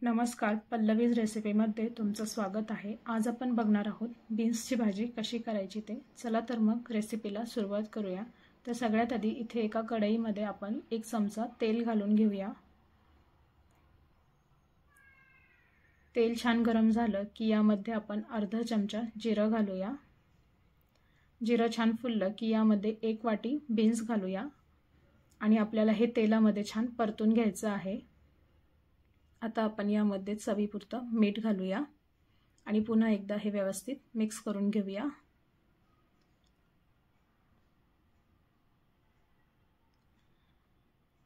नमस्कार, पल्लवीज रेसिपीमध्ये तुमचं स्वागत आहे। आज आपण बघणार आहोत बीन्सची भाजी कशी करायची ते। चला तर मग रेसिपीला सुरुवात करूया। तर सगळ्यात आधी इथे एका कढईमध्ये आपण 1 चमचा तेल घालून घेऊया। तेल छान गरम झालं की यामध्ये आपण अर्धा चमचा जिरं घालूया। जिरं छान फुललं की यामध्ये 1 वाटी बीन्स घालूया आणि आपल्याला हे तेलामध्ये छान परतून घ्यायचं आहे। आता आपण यामध्ये चवीपुरतं मीठ घालूया आणि पुन्हा एकदा हे व्यवस्थित मिक्स करून घेऊया।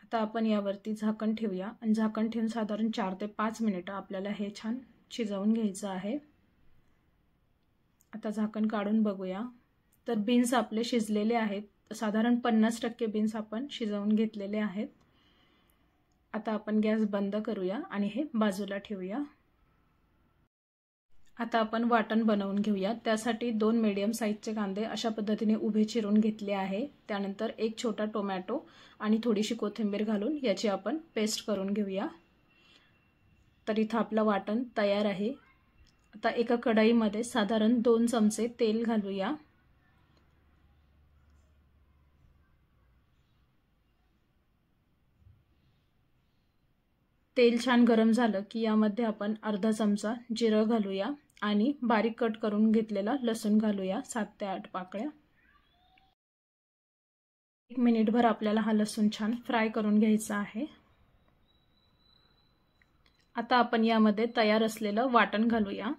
आता आपण यावरती झाकण ठेवूया आणि झाकण ठेवून साधारण 4 ते 5 मिनिटं आपल्याला हे छान शिजवून घ्यायचं आहे। आता झाकण काढून बघूया तर बीन्स आपले शिजलेले आहेत। साधारण 50% बीन्स आपण शिजवून घेतलेले आहेत। आता आपण गॅस बंद करूया आणि हे बाजूला ठेवूया। आता आपण वाटण बनवून घेऊया। त्यासाठी 2 मीडियम साइजचे कांदे अशा पद्धतीने उभे चिरून घेतले आहे। त्यानंतर 1 छोटा टोमॅटो आणि थोडीशी कोथिंबीर घालून याची आपण पेस्ट करून घेऊया। तर इथं आपलं वाटण तयार आहे। आता एका कढईमध्ये साधारण 2 चमचे तेल घालूया। तेल छान गरम झालं की यामध्ये आपण अर्धा चमचा जिरं घालूया आणि बारीक कट करून घेतलेला लसूण घालूया 7 ते 8 पाकळ्या। 1 मिनिटभर आपल्याला हा लसूण छान फ्राय करून घ्यायचा आहे। आता आपण यामध्ये तयार असलेलं वाटण घालूया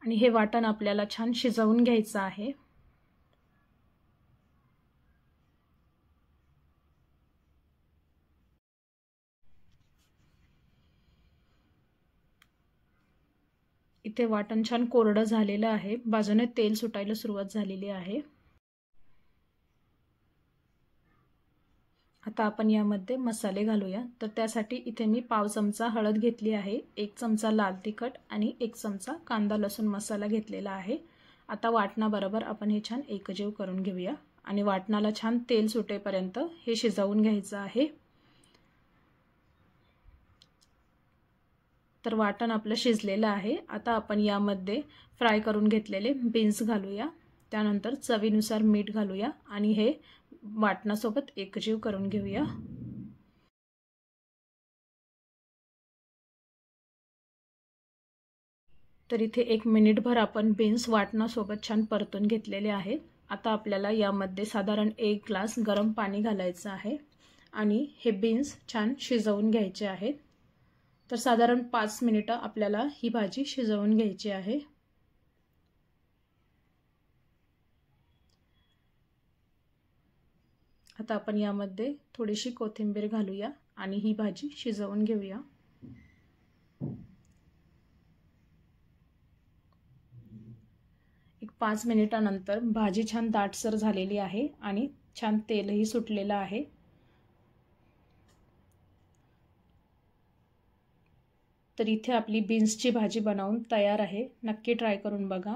आणि हे वाटण आपल्याला छान शिजवून घ्यायचं आहे। इथे वाटण छान कोरडं झालेलं आहे। बाजूने तेल सुटायला सुरुवात झालेली आहे। आता आपण यामध्ये मसाले घालूया। तर त्यासाठी इथे मी पाव चमचा हळद घेतली आहे, 1 चमचा लाल तिखट आणि 1 चमचा कांदा लसूण मसाला घेतलेला आहे। आता वाटणाबरोबर आपण हे छान एकजीव करून घेऊया आणि वाटणाला छान तेल सुटेपर्यंत हे शिजवून घ्यायचं आहे। तर वाटण आपलं शिजलेलं आहे। आता आपण यामध्ये फ्राय करून घेतलेले बीन्स घालूया। त्यानंतर चवीनुसार मीठ घालूया आणि हे वाटणासोबत एकजीव करून घेऊया। तर इथे 1 मिनिटभर आपण बीन्स वाटणासोबत छान परतून घेतलेले आहेत। आता आपल्याला यामध्ये साधारण 1 ग्लास गरम पाणी घालायचं आहे आणि हे बीन्स छान शिजवून घ्यायचे आहेत। तर साधारण 5 मिनिटं आपल्याला ही भाजी शिजवून घ्यायची आहे। आता आपण यामध्ये थोडीशी कोथिंबीर घालूया आणि ही भाजी शिजवून घेऊया। एक 5 मिनिटांनंतर भाजी छान दाटसर झालेली आहे आणि छान तेलही सुटलेलं आहे। तर इथे आपली बीन्सची भाजी बनवून तयार आहे। नक्की ट्राय करून बघा।